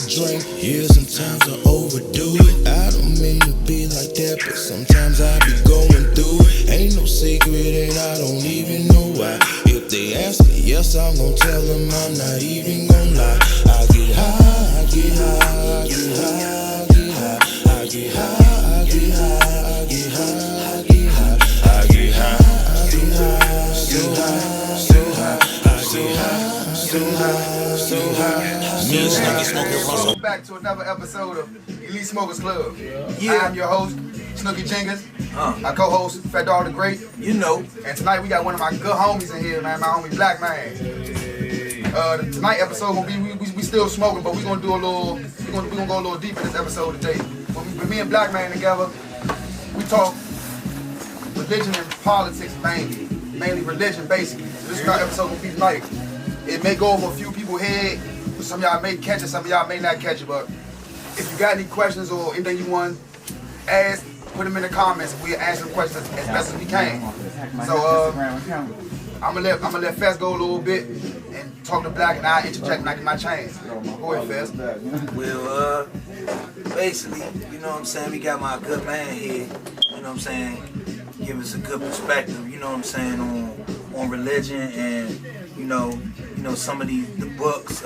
drink. Yeah, sometimes I overdo it. I don't mean to be like that, but sometimes I be going through it. Ain't no secret and I don't even know why. If they ask me, yes, I'm gon' tell them I'm not even gon' lie. I get high, I get high, I get high, I get high, I get high, I get high, I get high, I get high, I get high, I get high, so high, so high, I get high, so high, so high. Me and Snooki smoking Russell. Welcome back to another episode of Elite Smokers Club. I'm your host, Snooki Jenkins. My co-host, Fat Dog the Great. You know. And tonight we got one of my good homies in here, man. My homie Black Man. Tonight episode gonna be we still smoking, but we gonna do a little. We gonna go a little deeper this episode today. When me and Black Man together, we talk religion and politics mainly religion basically. So this episode gonna be tonight. It may go over a few people's head. Some of y'all may catch it, some of y'all may not catch it. But if you got any questions or anything you want to ask, put them in the comments and we'll answer the questions as best as we can. So I'm gonna let Fest go a little bit and talk to Black, and I'll interject and I get my chance. Go ahead, Fest. Well, basically, you know what I'm saying, we got my good man here, you know what I'm saying, give us a good perspective, you know what I'm saying, on religion and, you know, some of the books,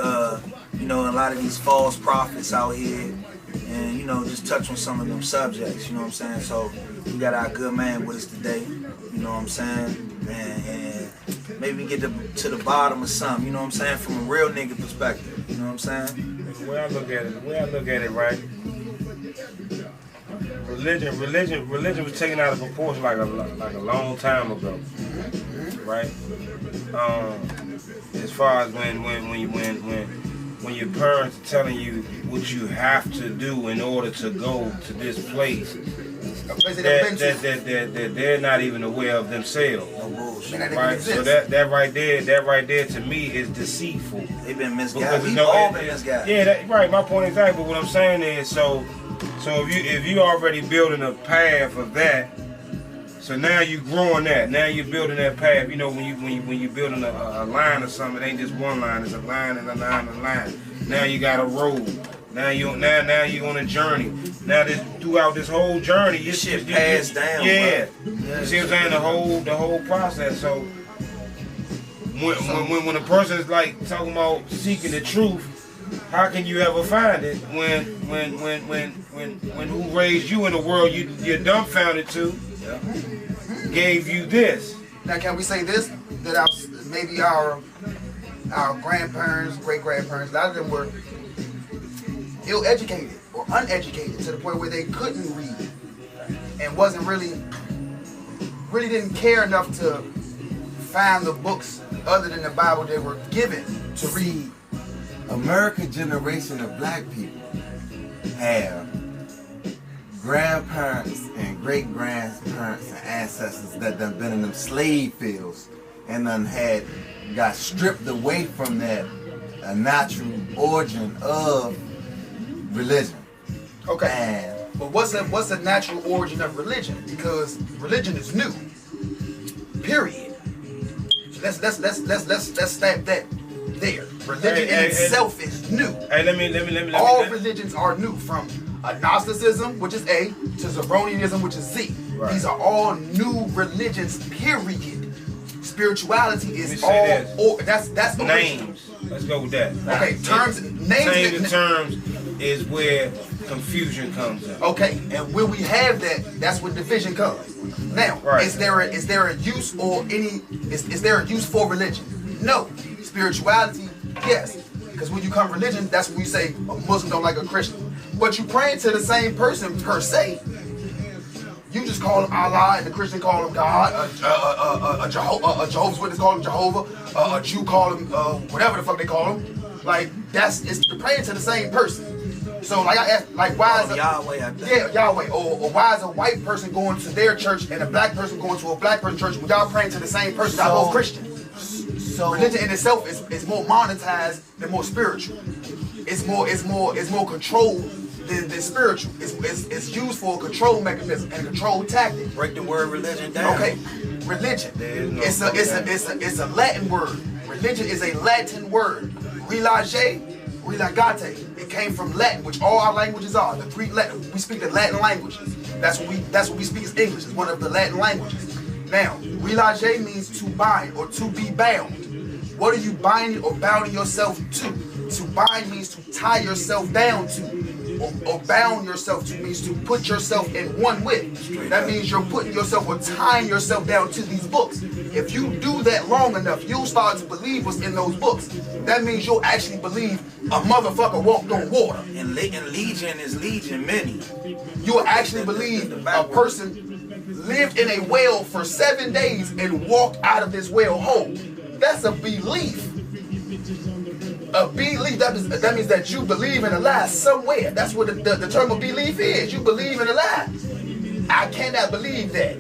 you know, a lot of these false prophets out here, and, you know, just touch on some of them subjects, you know what I'm saying. So we got our good man with us today, you know what I'm saying, and maybe get to the bottom of something, you know what I'm saying, from a real nigga perspective, you know what I'm saying. The way I look at it, right? Religion was taken out of proportion like a long time ago, right? As far as when your parents are telling you what you have to do in order to go to this place, that they're not even aware of themselves, right? So that right there to me is deceitful. They've been misguided. We've all been misguided. Yeah, right. My point exactly. But what I'm saying is, so if you already building a path of that. So now you're growing that. Now you're building that path. You know, when you building a line or something, it ain't just one line. It's a line and a line and a line. Now you got a road. Now you're on a journey. Now throughout this whole journey, you shit passed down. Yeah. Bro. You see what I'm saying? The whole process. So when a person is like talking about seeking the truth, how can you ever find it when who raised you in the world you're dumbfounded to? Gave you this. Now, can we say this? That maybe our grandparents, great-grandparents, a lot of them were ill-educated or uneducated to the point where they couldn't read and wasn't really didn't care enough to find the books other than the Bible they were given to read. American generation of black people have grandparents and great-grandparents and ancestors that done been in them slave fields and done got stripped away from that natural origin of religion. Okay. But what's the natural origin of religion? Because religion is new. Period. So let's stamp that there. Religion in itself is new. Hey, let me. All religions are new, from Gnosticism, which is A, to Zoroastrianism, which is Z. Right. These are all new religions, period. Spirituality is all, that's names. Let's go with that. Okay, names and terms is where confusion comes in. Okay, and when we have that, that's where division comes. Now, right. is there a use or is there a use for religion? No. Spirituality, yes. Because when you come religion, that's when you say a Muslim don't like a Christian. But you praying to the same person per se. You just call him Allah, and the Christian call him God. A Jehovah's Witness call him Jehovah. A Jew call him whatever the fuck they call him. Like you're praying to the same person. So like I asked, like why is Yahweh? I think. Yeah, Yahweh. Or why is a white person going to their church and a black person going to a black person's church when y'all praying to the same person? Y'all both Christian. So religion in itself is more monetized than more spiritual. It's more controlled than spiritual. It's used for a control mechanism and a control tactic. Break the word religion down. Okay, religion. It's a Latin word. Religion is a Latin word. Religare, religate. came from Latin, which all our languages are. The Greek Latin. We speak the Latin languages. That's what we speak as English. It's one of the Latin languages. Now, relage means to bind or to be bound. What are you binding or bounding yourself to? To bind means to tie yourself down to, or bound yourself to means to put yourself in one with. That means you're putting yourself or tying yourself down to these books. If you do that long enough, you'll start to believe what's in those books. That means you'll actually believe a motherfucker walked on water. And legion is legion, many. You'll actually believe a person lived in a well for 7 days and walked out of this well whole. That's a belief. A belief, that means that you believe in a lie somewhere. That's what the term of belief is. You believe in a lie. I cannot believe that.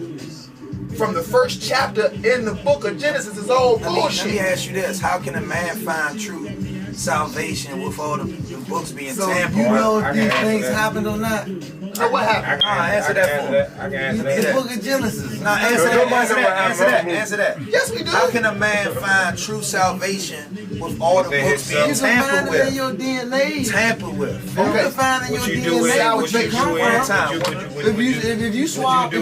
From the first chapter in the book of Genesis is all bullshit. Let me ask you this. How can a man find true salvation with all the books being tampered? You know if these things happened or not? So what happened? Answer that for me. I can answer The that. book of Genesis. No, answer that. Yes, we do. How can a man find true salvation with all the books being You can find tampered it in with? your DNA. Tampered with. You can find in your What you do is, DNA what what you they come do from. is, If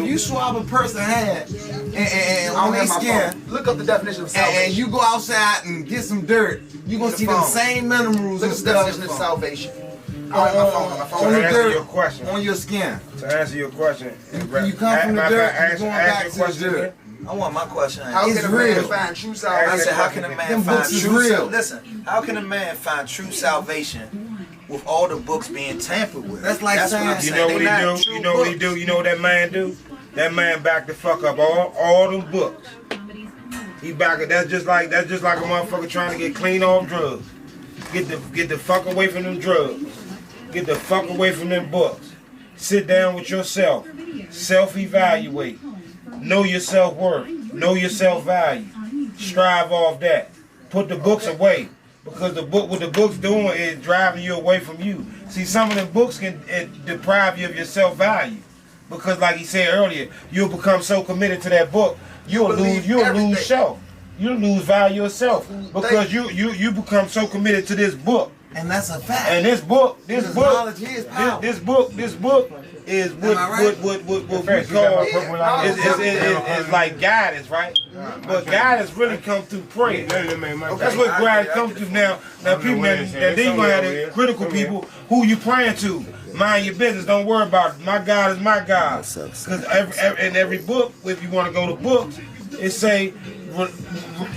you swab a person hand and I on don't their have my skin, phone. Look up the definition of salvation. and you go outside and get some dirt, you gonna see them same minerals Look and up the definition of stuff salvation. I don't have my phone on my on phone. the To answer your dirt question. on your skin. To answer your question, You come from the dirt, you're going back to the dirt. I want my question. How It's can a man real. find true I salvation? said, how can a man Them find books is true real. Listen, how can a man find true salvation with all the books being tampered with? That's like what I'm saying- you saying. know what They he not do? true You know what he books. do? You know what that man do? That man back the fuck up all them books. He back it. That's just like a motherfucker trying to get clean off drugs. Get the fuck away from them drugs. Get the fuck away from them books. Sit down with yourself. Self-evaluate. Know your self-worth. Know your self-value. Strive off that. Put the books away. Because what the book's doing is driving you away from you. See, some of the books can deprive you of your self-value. Because like he said earlier, you'll become so committed to that book, you'll lose self. You'll lose value of self. Because you become so committed to this book. And that's a fact. And this book knowledge is power. this book is what we call is like guidance, right? But guidance really comes through prayer. That's what guidance comes through now. Now people then you gonna have the critical people who you praying to. Mind your business. Don't worry about it. My God is my God. Because in every book, if you want to go to books, it say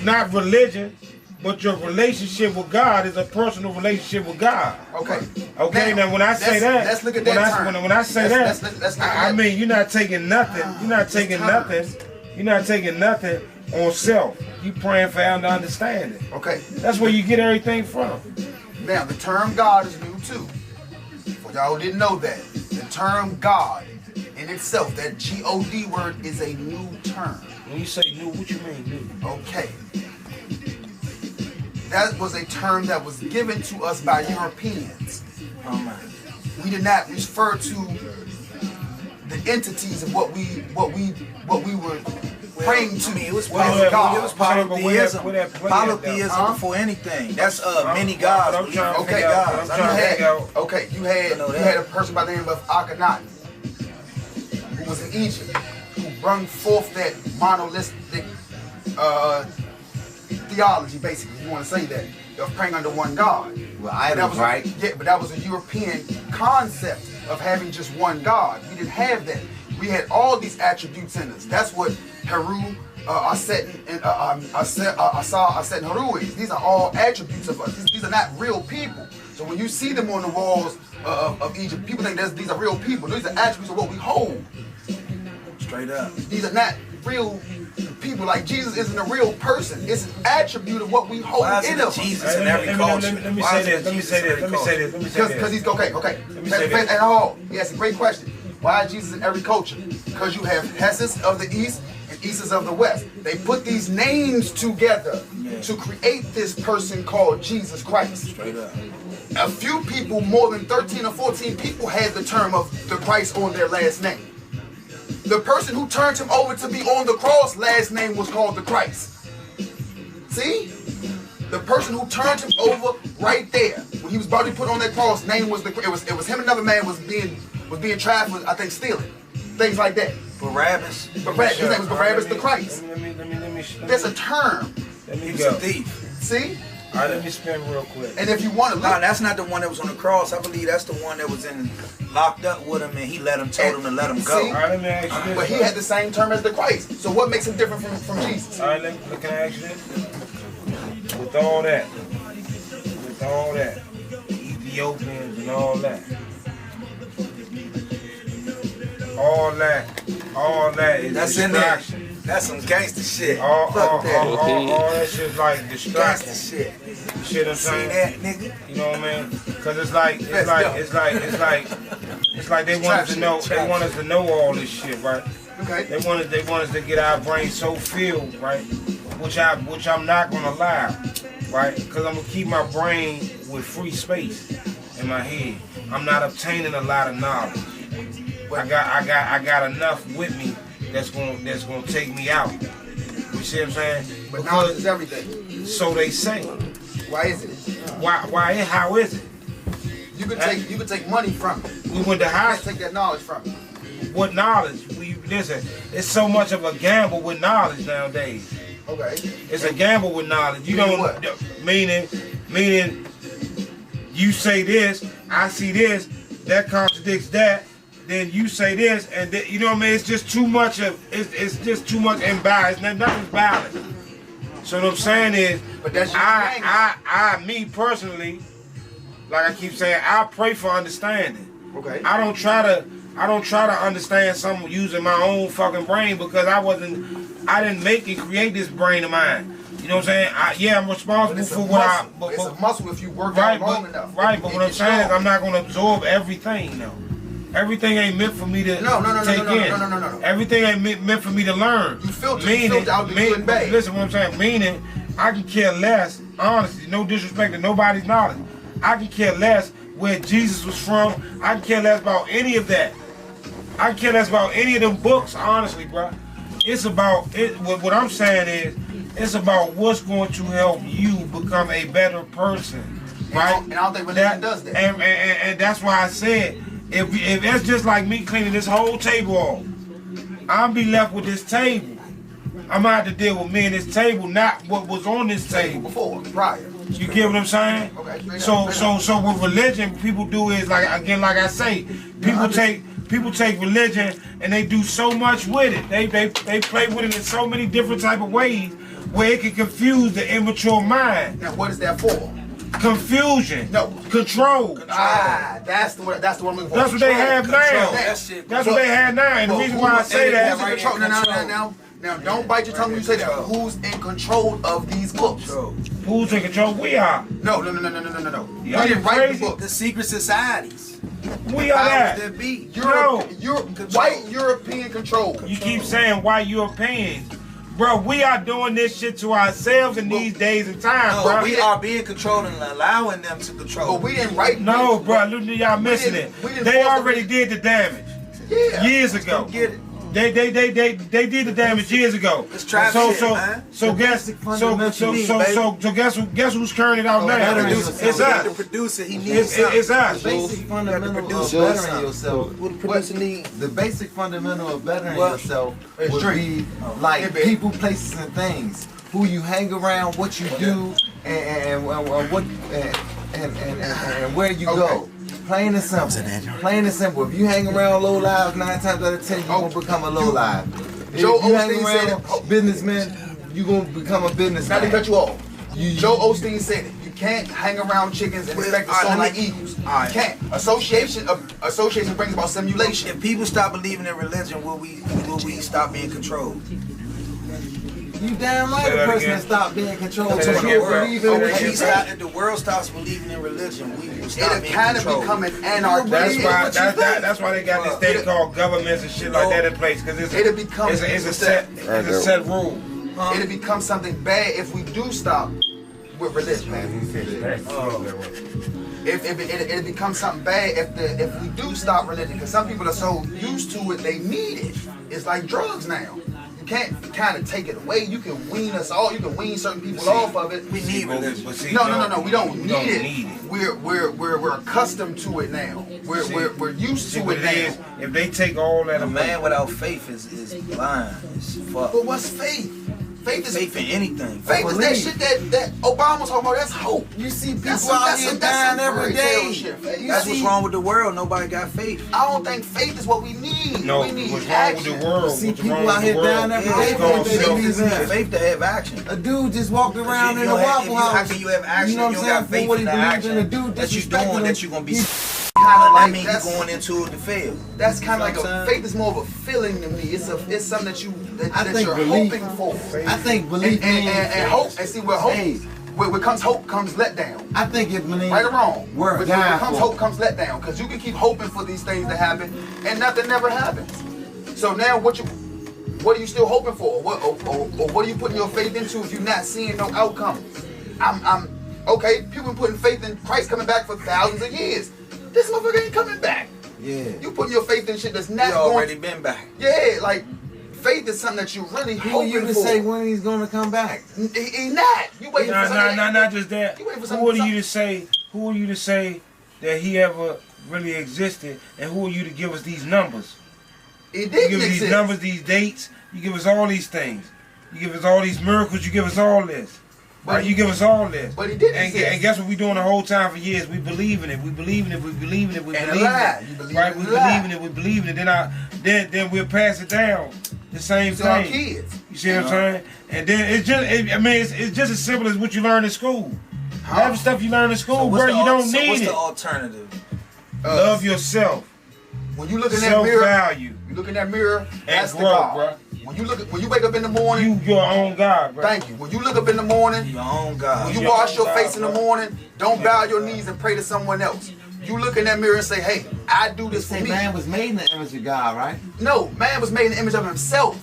not religion, but your relationship with God is a personal relationship with God. Okay. Okay. Now when I say that, let's look at that term. when I say that, let's look at I that. mean you're not taking nothing. You're not taking nothing. You're not taking nothing on self. You praying for understanding. Okay. That's where you get everything from. Now the term God is new too. For y'all who didn't know that, the term God in itself, that G-O-D word, is a new term. When you say new, what you mean new? Okay. That was a term that was given to us by Europeans. We did not refer to the entities of what we were praying to. I mean, it was God. polytheism. Where that play at, Polytheism before anything. That's many gods. I'm trying to Okay, figure out. I'm trying to figure out. okay, you had a person by the name of Akhenaten, who was in Egypt, who brought forth that monolithic theology, basically, if you want to say that, of praying under one God. Well, But that idols, was right? Yeah, but that was a European concept of having just one God. We didn't have that. We had all these attributes in us. That's what Heru, Aset, and Aset and Heru is. These are all attributes of us. These are not real people. So when you see them on the walls of Egypt, people think these are real people. These are attributes of what we hold. Straight up. These are not real people. Like Jesus isn't a real person. It's an attribute of what we hold Why in is us. Jesus in every culture? Let me Why say is this. Let me Jesus say in this. every Let me say culture? this. Let me say Because this. he's okay. me say this. At all. Yes, a great question. Why is Jesus in every culture? Because you have Hesses of the East and Eases of the West. They put these names together to create this person called Jesus Christ. Straight up. A few people, more than 13 or 14 people, had the term of the Christ on their last name. The person who turned him over to be on the cross, last name was called the Christ. See? The person who turned him over right there when he was about to put on that cross, name was it was him and another man was being tried for, I think, stealing, things like that. Barabbas. His name was Barabbas the Christ. Let me There's a term. He was a thief. See? All right, let me spin real quick. And if you want to look, No, that's not the one that was on the cross. I believe that's the one that was locked up with him, and he told him to let him go. See? All right, let me ask you this. but he had the same term as the Christ. So what makes him different from Jesus? All right, can I ask you this? With all that, Ethiopians and all that is That's in there. distraction. That's some gangster shit. All Fuck that. that shit's like Gangster distraction. shit. You see what I'm See saying? that, nigga? You know what I mean? Cause it's like they want us to know. They want us to know all this shit, right? Okay. They want us to get our brains so filled, right? Which I'm not gonna allow, right? Cause I'm gonna keep my brain with free space in my head. I'm not obtaining a lot of knowledge. I got enough with me that's gonna take me out. You see what I'm saying? But knowledge is everything. So they say. Why is it? Why? How is it? You could take money from it. We went to You high can't take that knowledge from it. What knowledge? Listen, it's so much of a gamble with knowledge nowadays. Okay. It's a gamble with knowledge. You Meaning don't what? meaning you say this, I see this, that contradicts that. Then you say this, and you know what I mean. It's just too much of it's just too much imbalance. Nothing's balanced. So what I'm saying is, But that's your me personally, like I keep saying, I pray for understanding. Okay. I don't try to understand something using my own fucking brain because I didn't make and create this brain of mine. You know what I'm saying? I'm responsible for what it's a muscle if you work right, out long enough. Right, but what I'm saying is I'm not gonna absorb everything though. Everything ain't meant for me to take in. No. Everything ain't meant for me to learn. You filter out the good and bad. Listen, what I'm saying, meaning I can care less, honestly, no disrespect to nobody's knowledge. I can care less where Jesus was from. I can care less about any of that. I can care less about any of them books, honestly, bro. It's about, what I'm saying is, it's about what's going to help you become a better person, right? And I don't think religion does that. And that's why I said, if it's just like me cleaning this whole table off, I'll be left with this table. I'm gonna have to deal with me and this table, not what was on this table prior. You get what I'm saying? Okay. So with religion, people do is like I say, people take religion and they do so much with it. They play with it in so many different type of ways where it can confuse the immature mind. Now what is that for? Confusion. No. Control. That's the one I'm looking for. That's what they have now. That's what they have now. And the reason why I say that. Now, don't bite your tongue when you say that. Who's in control of these books? Who's in control? We are. No. We didn't write the book. The secret societies. We are that. There be. White European control. You keep saying white Europeans. Bro, we are doing this shit to ourselves in these days and times, bro. We are being controlled and allowing them to control. But we didn't write. No, bro, y'all missing it. They already did the damage. Yeah. Years ago. Get it. They did the damage years ago. Let's try so guess who's carrying it out now? It's us. The producer, he needs it's us. The basic fundamental of bettering yourself. What the producer need? The basic fundamental of bettering yourself would be like people, places, and things. Who you hang around, what you do, and where you go. Plain and simple. Plain and simple. If you hang around low lives, 9 times out of 10, you're going to become a low life. If you hang around businessmen, you're going to become a businessman. Not to cut you off. Joe Osteen said it. You can't hang around chickens and expect to soar like eagles. You can't. Association brings about simulation. If people stop believing in religion, will we stop being controlled? You damn right the person that stopped being controlled. If the world stops believing in religion, we will stop being controlled. It'll kind of become an anarchy. That's why they got this thing called governments and shit like that in place, because it's a set rule. It'll become something bad if we do stop with religion. It'll become something bad if we do stop religion, because some people are so used to it, they need it. It's like drugs now. You can't kind of take it away. You can wean us all. You can wean certain people off of it. We need religion. But see, No. We don't need it. Need it. We're accustomed to it now. We're used to it now. If they take all that A away, man without faith is blind. It's fucked. But what's faith? Faith is Faith in anything. faith is that shit that Obama's talking about. That's hope. You see people That's out here dying some every fairy tale day. shit, faith. That's what's wrong with the world. Nobody got faith. I don't think faith is what we need. no, we need what's wrong action. with the world? See What's people wrong out with here the world? dying every Yeah, day it's for called what they faith. believe in. Faith to have action. A dude just walked around in a Waffle How House. can you have action? You know You what don't I'm got saying? faith For what in he the believes in, action a dude that you disrespecting doing, him. that you gonna be. Kind of That like means that's you going into it to fail. That's kind of like You know what a I'm faith is more of a feeling to me. It's something that I think you're belief- hoping for. I think belief And hope and see where hope Hey. where comes hope comes let down. I think it means Right or wrong? Where Where dying comes for. hope comes let down. Because you can keep hoping for these things to happen and nothing never happens. So now what are you still hoping for? Or what are you putting your faith into if you're not seeing no outcome? I'm okay, people been putting faith in Christ coming back for thousands of years. This motherfucker ain't coming back. Yeah. You putting your faith in shit that's not You going. already been back. Yeah, like faith is something that you really Who are you hoping to for. say when he's gonna come back? He not. You waiting for something. Not just that. You waiting for Who are something- you to say? Who are you to say that he ever really existed? And who are you to give us these numbers? It You didn't give us exist. these numbers, these dates. You give us all these things. You give us all these miracles. You give us all this. But Right? You give us all this. But he didn't And exist. guess what we doing the whole time for years? We believe in it. We believe in it. We believe in it. We And believe a in lie. it. You believe Right? in We a lie. believe in it. We believe in it. Then we'll pass it down. The same To our thing. kids. You see what I'm saying? And then it's just, it's just as simple as what you learn in school. Half the stuff you learn in school, bro, you don't need What's it. the alternative? Love yourself, When you look in that mirror, self-value. you look in that mirror. That's the grow, God. bruh. When you wake up in the morning, You your own God, bro. thank you. When you look up in the morning, Your own God. when you your wash own your face God, in the bro. morning, don't bow your knees and pray to someone else. You look in that mirror and say, "Hey, I do They this for say me." man was made in the image of God, right? No, man was made in the image of himself.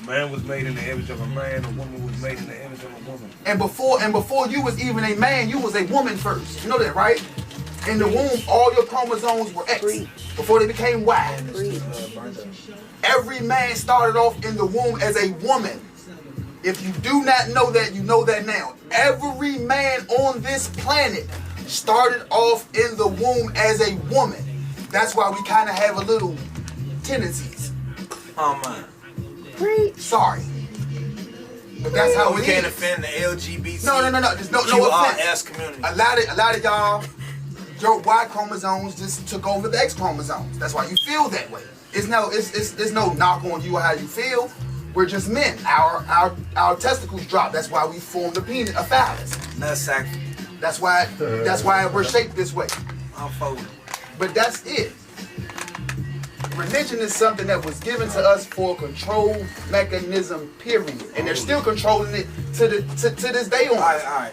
Man was made in the image of a man. A woman was made in the image of a woman. And before you was even a man, you was a woman first. You know that, right? In the womb, all your chromosomes were X before they became Y. Every man started off in the womb as a woman. If you do not know that, you know that now. Every man on this planet started off in the womb as a woman. That's why we kind of have a little tendencies. Oh man. Sorry. But that's how We it can't is. offend the LGBT. No. There's no offense. QRS community. A lot of y'all, your Y chromosomes just took over the X chromosomes. That's why you feel that way. It's no knock on you or how you feel. We're just men. Our testicles drop. That's why we formed a penis, a phallus. Nut sack. That's why we're shaped this way. I'm folded. But that's it. Religion is something that was given to us for a control mechanism, period. And they're still controlling it to this day on. All right.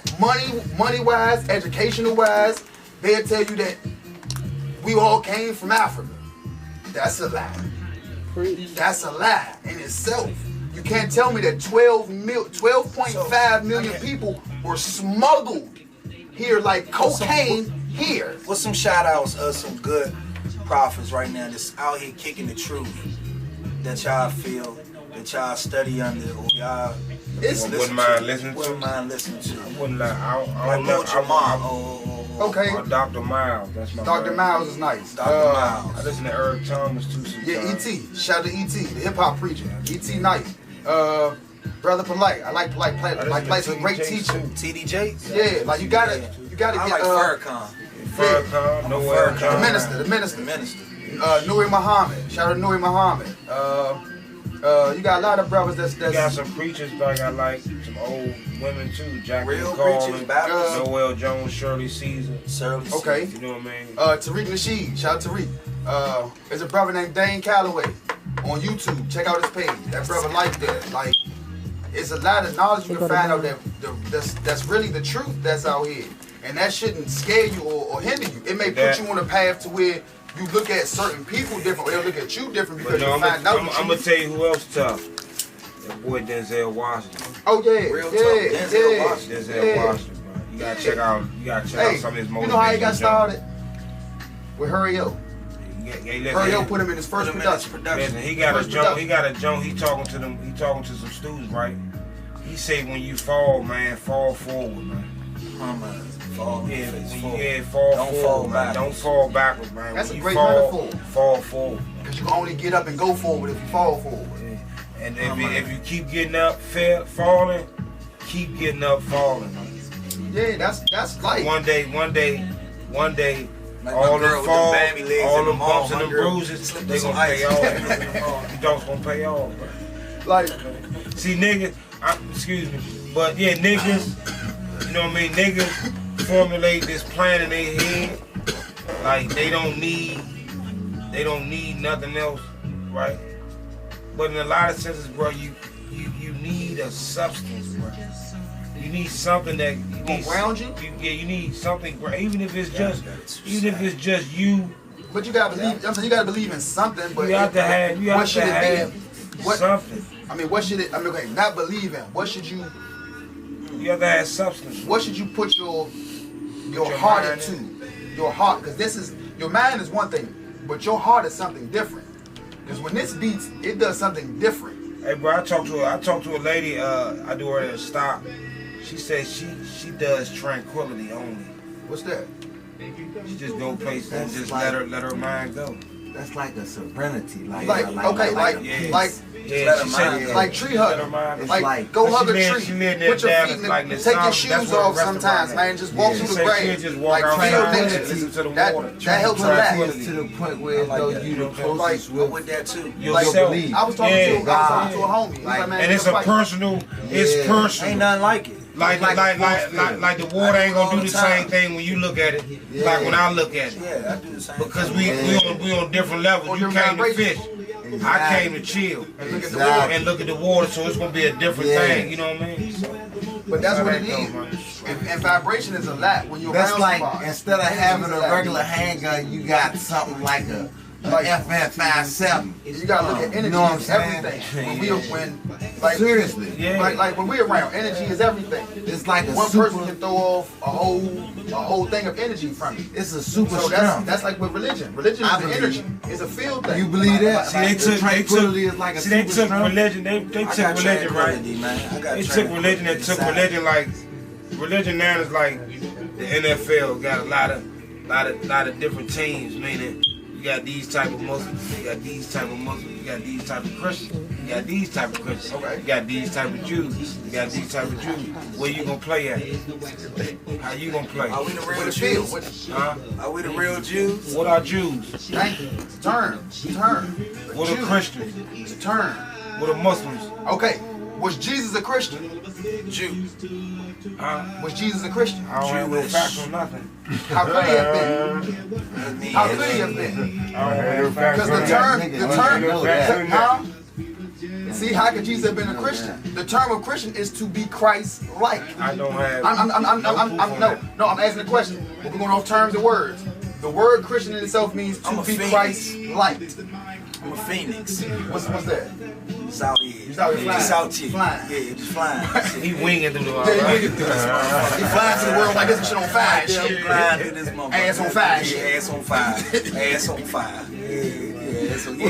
Money wise, educational wise, they'll tell you that we all came from Africa. That's a lie. That's a lie in itself. You can't tell me that 12.5 million people were smuggled here like cocaine here. What's some shout outs of some good prophets right now that's out here kicking the truth that y'all feel, that y'all study under, or y'all Wouldn't mind listening to. wouldn't mind listening to? Wouldn't like. I Like don't know. Lord Jamar Okay. Or Dr. Miles. That's my. Dr. favorite. Miles is nice. Dr. I Miles. listen to Eric Thomas too. Sometimes. Yeah, E.T. Shout out to E.T., the hip hop preacher. E.T. nice. Brother Polite. I like Polite. Polite's a great teacher. TD Jakes? Yeah, like you gotta I get like Farrakhan. Farrakhan, I'm a Noel Farrakhan. John. the minister. The minister. Nuri Muhammad. Shout out to Nuri Muhammad. You got a lot of brothers that's You got some preachers like I like some old women too. Jacqueline Real Carlin, preachers, Baptists. Noel Jones, Shirley Caesar. Shirley Okay. You know what I mean? Tariq Nasheed. Shout out to Tariq. There's a brother named Dane Calloway on YouTube. Check out his page. That brother like that. Like, it's a lot of knowledge you can find out that's really the truth that's out here. And that shouldn't scare you or hinder you. It may put you on a path to where you look at certain people different, or they'll look at you different because But no, you find out the I'm gonna truth. tell you who else tough. That boy Denzel Washington. Oh yeah, Real talk. yeah, Denzel yeah, Washington. Denzel yeah. Washington, bro. You gotta check out. You gotta check Hey, out some of his motivations. you know how he got started? With Hurry Up. Earl Hill put him in his first production. Listen, he got a joint. He talking to them. He talking to some students, right? He say when you fall, man, fall forward, man. Fall. Fall Don't forward, fall man. backwards. Don't fall backwards, man. That's when a you great fall, metaphor. Fall forward. Because you can only get up and go forward if you fall forward. And if you keep getting up, falling, keep getting up, falling, man. Yeah, that's life. One day, Like all my girl them with falls, them babby legs all in the them mall, bumps and my them girl bruises, slipped they in some gonna pay ice. off. You don't gonna pay off, bro. Like, See, niggas, excuse me, but yeah, niggas, you know what I mean? Niggas formulate this plan in their head, like they don't need nothing else, right? But in a lot of senses, bro, you need a substance, bro. You need something that around you. You need something, bro. Even if it's just you. but you gotta believe. I'm saying you gotta believe in something. But You have to have something. I mean, what should it? I mean, okay, not believe in. What should you? You have to have substance. What should you put your your heart mind into? Your heart, because this is your mind is one thing, but your heart is something different. Because when this beats, it does something different. Hey, bro, I talked to a lady. I do her at a stop. She says she does tranquility only. What's that? She just go places and That's just like- let her mind go. That's like a serenity, Like tree hug. Like go hug a tree. Put your feet in it. Take your shoes off sometimes, man. Just walk through the grass. Like feel nature. That helps relax. To the point where though you the closest I'm with that too. Like, Yourself. I was talking to a homie. He's like, man, And it's a personal. It's Yeah. personal. Ain't nothing like it. Like the water ain't gonna do the same thing when you look at it. Yeah. Like when I look at it. Yeah, I do the same. Because thing. we on different levels. On You different came to fish. vibrations. I came to chill And look at the Exactly. water. and look at the water, so it's gonna be a different Yeah. thing. You know what I mean? So, But that's what it how that is. go, man. And vibration is a lot when you're That's around like somebody. instead of having a regular handgun, you got something like a FN57. You gotta look at energy You know what I'm is saying? everything. Like Seriously, Yeah. like when we're around, energy is everything. it's like a One super. person can throw off a whole thing of energy from you. It's a super So strength. that's like with religion. Religion I is the believe energy. It's a field thing. You believe that? See, they took Tranquility is like a see, they super took strength. religion. They I took got religion, right? tranquility, man. I got They took religion and took religion like religion now is like the NFL got a lot of different teams, meaning you got these type of Muslims, you got these type of Muslims, you got these type of Christians, you got these type of Christians, Okay. you got these type of Jews, you got these type of Jews. Where you gonna play at? How you gonna play? Are we the real With a field. Jews? Huh? Are we the real Jews? What are Jews? Thank you. Turn. What are Jews. Christians? Turn. What are Muslims? Okay. Was Jesus a Christian? Jews. Huh? Was Jesus a Christian? I don't have no Jewish. facts on nothing. How could he have been? How could he have been? I don't have no facts Because on the that. term, huh? See, how could Jesus have been a Christian? The term of Christian is to be Christ-like. I don't have I'm asking a question. We're going off terms and words. The word Christian in itself means I'm to a be phoenix. Christ-like. I'm a phoenix. What's that? It's out here. He's out here flying. It's out here. Flying. Yeah, just flying. He winging through the Yeah, he flying to the world like this shit on fire and Yeah, shit. flying through this motherfucker. Ass on fire Yeah, shit. ass on fire. Ass on fire. Yeah. So, yeah.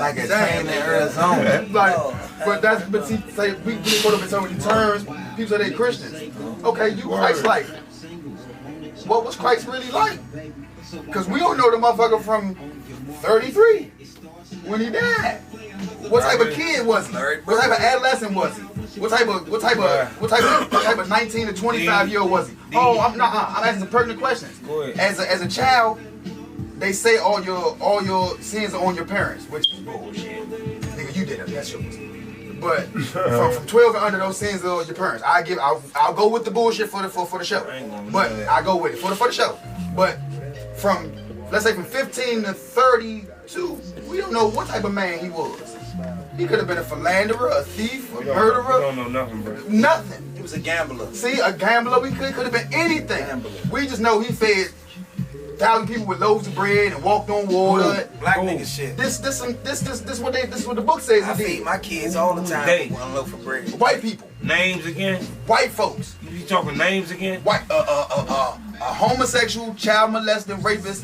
Like a train in Arizona. But see, say we put up in so many terms. People say they Christians. Okay, you Christ-like. What was Christ really like? Because we don't know the motherfucker from 33 when he died. What type of kid was he? What type of adolescent was he? What type of 19 to 25-year-old was he? Oh, I'm asking some pertinent questions. As a child, they say all your sins are on your parents, which is bullshit. Nigga, you did it. That's yours. But from 12 and under, those sins are your parents. I'll go with the bullshit for the show. But I go with it for the show. But from let's say from 15 to 32, we don't know what type of man he was. He could have been a philanderer, a thief, a murderer. We don't know nothing, bro. Nothing. He was a gambler. See, a gambler. We could have been anything. We just know he fed 1,000 people with loaves of bread and walked on water. Black nigga shit. This what the book says I he feed did. my kids all the time They. with one loaf of bread. White people, Names again? white folks, You talking names again? white a homosexual, child molesting rapist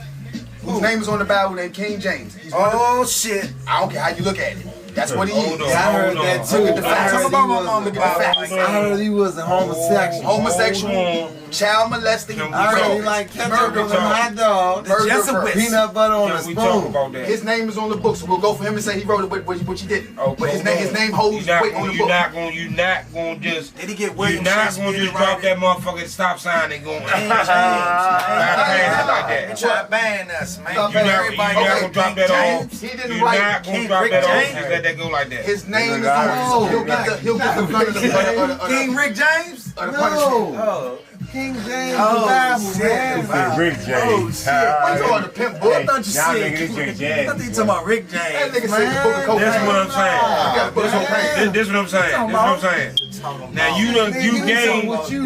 whose name is on the Bible named King James. He's one of Oh shit. I don't care how you look at it. That's what he is. Hold on, I heard hold that on, too. Look at the I facts. heard Talk he about my was mom. Look at the facts. I heard he was a homosexual. Homosexual, child molesting, Can we I heard he rapist. like ketchup Murder. on hot dog, Murder Jesuits. first. peanut butter on a Can we talk spoon. about that? His name is on the book, so we'll go for him and say he wrote it, which he didn't. Oh, But his name holds weight on the You're book. not gonna just. Did he get You're William not Shakespeare gonna just to drop write that motherfucking stop sign and go. King Bypass it like James. that. Try to ban us, man. Stop You're banning not, Everybody you're not okay, gonna drop King that James. off. He didn't You're write not gonna King drop Rick that off. James. Just let that go like that. His name is No, on. He'll get the blood of the King Rick James? punishment. No, Oh. King James, Oh, the Bible, shit. man. Wow. Rick Oh, James. shit. What you talking the pimp book? I thought you Y'all said. niggas is your I jazz. thought you talking about Rick That James. nigga said the book of cocaine. That's what I'm saying. You got a book of cocaine. This what I'm saying. This what I'm saying. Now you done Nigga, you we gave talking about you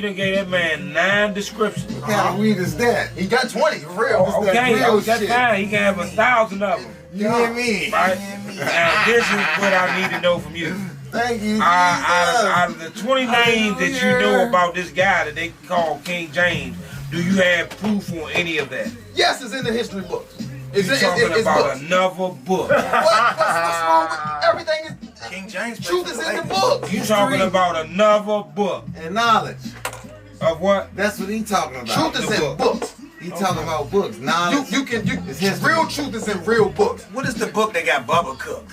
done gave that man 9 descriptions. What kind of weed is that? He got 20, for real. Oh, that Okay, real that's shit. fine. He can have 1,000 of them. You hear me? Right? Now this is what I need to know from you. Thank you, Out of the 20 names that you know about this guy that they call King James, do you have proof on any of that? Yes, it's in the history books. It's You're talking it's about books. another book. What's wrong with everything? Is, King James. truth is in the book. You talking about another book And knowledge. of what? That's what he talking about. Truth is in books. He talking about books. Knowledge. It's history. real truth is in real books. What is the book that got Bubba Cook?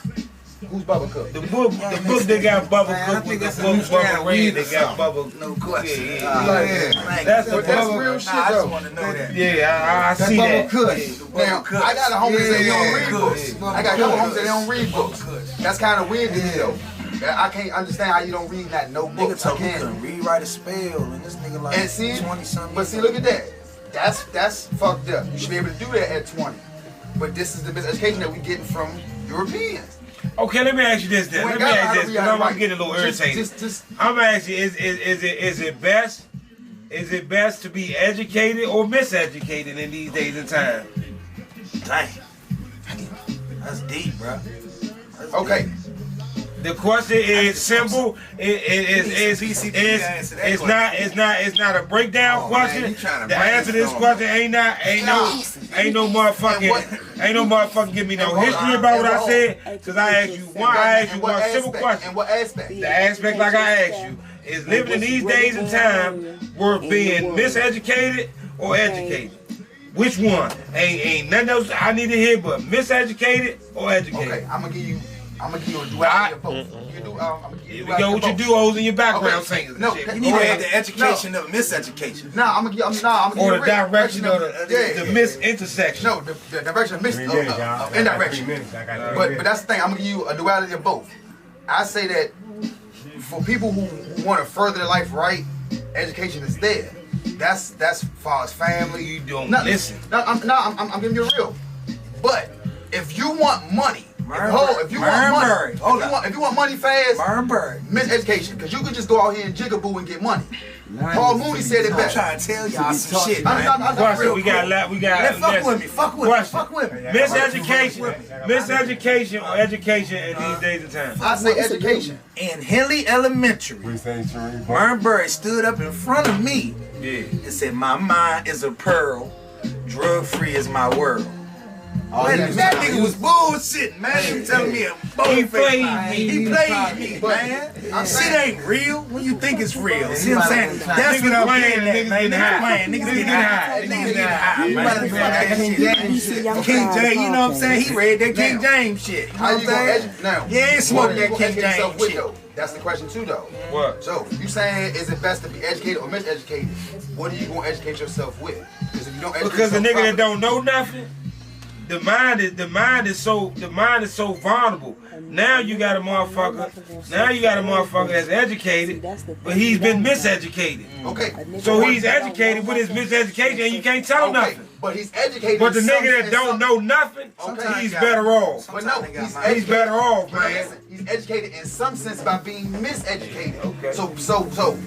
Who's Bubba Cook? The book that got Bubba Man, I Cook think was that's the a book new strand Bubba of Red weed that or got something. Bubba. No question. Yeah. That's the But that's Bubba. real shit Nah, I just though. want to know that. Yeah, I That's see Bubba that. Kush. Now, I got a homie that say they don't read Yeah, books. yeah. I got a couple homies that they don't read books. Kush. That's kind of weird to me Yeah. though. I can't understand how you don't read that no Nigga books. I told me he can't. couldn't read, write, a spell, and this nigga like And see, 20 something. but see, look at that. That's fucked up. You should be able to do that at 20. But this is the miseducation that we getting from Europeans. Okay, let me ask you this then. You Let ain't me gotta ask know this how to because read I'm right. getting a little irritated. Just I'm asking, is it best to be educated or miseducated in these days and times? Dang. That's deep, bro. That's okay. deep. The question is simple. It's not a breakdown Oh, question. man, you trying to The answer to this brainstorm. question ain't no motherfucking give me no history about what I said. Cause I asked you one simple question. And what aspect? The aspect like I asked you is living in these days and times worth being miseducated or educated. Which one? Ain't nothing else I need to hear but miseducated or educated. Okay, I'm gonna give you a duality of both. You do, Here we go with your duos and your background Okay. singers. No, and shit. okay. You need to Okay. have the education of miseducation. Nah, I'm gonna give Or you the a direction of yeah. the misintersection. No, the direction of 3 minutes, y'all. I got indirection. 3 minutes. I got 3 But minutes. that's the thing. I'm gonna give you a duality of both. I say that for people who want to further their life right, education is there. That's as far as family. You don't No, listen. I'm giving you real. But if you want money, Murnberry. if you want money, Hold if you want money fast, Murnberry. miseducation, because you could just go out here and jigaboo and get money. Paul Mooney said it I'm best. trying to tell y'all some shit, I'm man. Question. real We got Fuck with me. Fuck with me. Question. Fuck with me. Miseducation or education in these days and times. I say education. In Henley Elementary, We say Shereen. Murnberry stood up in front of me Yeah. and said, "My mind is a pearl, drug free is my world." Man, that nigga was bullshitting, man. He was telling me a He played me. He played me, man. I'm Shit saying- ain't real when you think it's real. See what I'm saying? That's Niggas what I'm playing, getting at, niggas man. getting Niggas high. playing, niggas getting high. Niggas getting high, You man. better be like that King James shit. King James, you know what I'm saying? He read that King James shit. You know How what you I'm gonna saying? educate now? You ain't smoking that What King you gonna educate yourself James with, shit. though? That's the question too, though. What? So you saying is it best to be educated or miseducated? What are you gonna educate yourself with? Because if you don't educate Because the yourself nigga that properly- don't know nothing, the mind is so vulnerable. Now you got a motherfucker that's educated, but he's been miseducated. Okay. So he's educated with his miseducation, and you can't tell him Okay, nothing. but he's educated. But the in nigga some- that in don't some- know nothing, Sometimes he's he got- better off. But no, Sometimes they got he's my- educated. He's better off, But man. listen, he's educated in some sense by being miseducated. Okay. So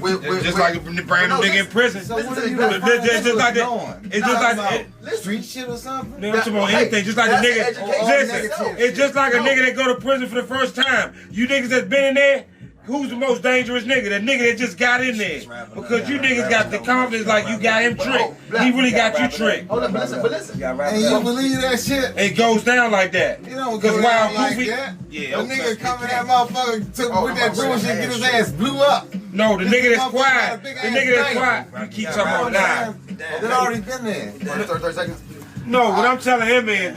we're Just like the brand new nigga in prison. So Listen what to are you me, gonna brother. find Just like what's that. going? It's just like it, listen. Street shit or something? Man, I'm talking about Okay, anything. Just like the that's nigga. education Listen, itself. it's just like a No. nigga that go to prison for the first time. You niggas that's been in there, who's the most dangerous nigga? The nigga that just got in there. Because you niggas got the confidence like you got him tricked. He really got you tricked. Hold up, but listen. And you believe that shit? It goes down like that. You don't Because go while down like Goofy, that. yeah, A okay. nigga come in that motherfucker with that bullshit, get his ass blew up. No, the This nigga that's motherfucker quiet. got a big The ass nigga that's knife. quiet. You keep talking about now. That already been there. 30 seconds. No, what I'm telling him is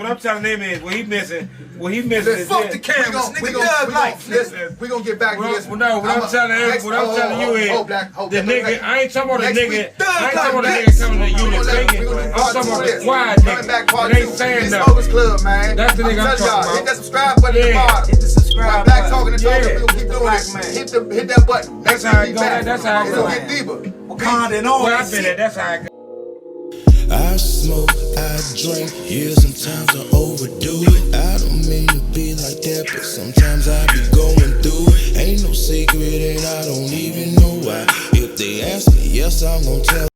what he missing is Fuck this. the cameras, nigga. Doug life. We gonna get back to this. What I'm telling him, what I'm telling you is the nigga. I ain't talking about the nigga. I ain't talking about the nigga coming to the unit singing. I'm talking about the quiet nigga. That ain't saying nothing. Club, man. That's the nigga I'm talking about. Hit that subscribe button at the Yeah. bottom. Hit the subscribe Black button. talking and talking. Yeah. We gonna keep doing Black this. man. Hit that button. That's how it go. That's how it It's go. gonna get deeper. Wakanda and all Where I that been shit. at, that's how I go. I smoke, I drink, yeah, sometimes I overdo it. I don't mean to be like that, but sometimes I be going through it. Ain't no secret and I don't even know why. If they ask me, yes, I'm gonna tell.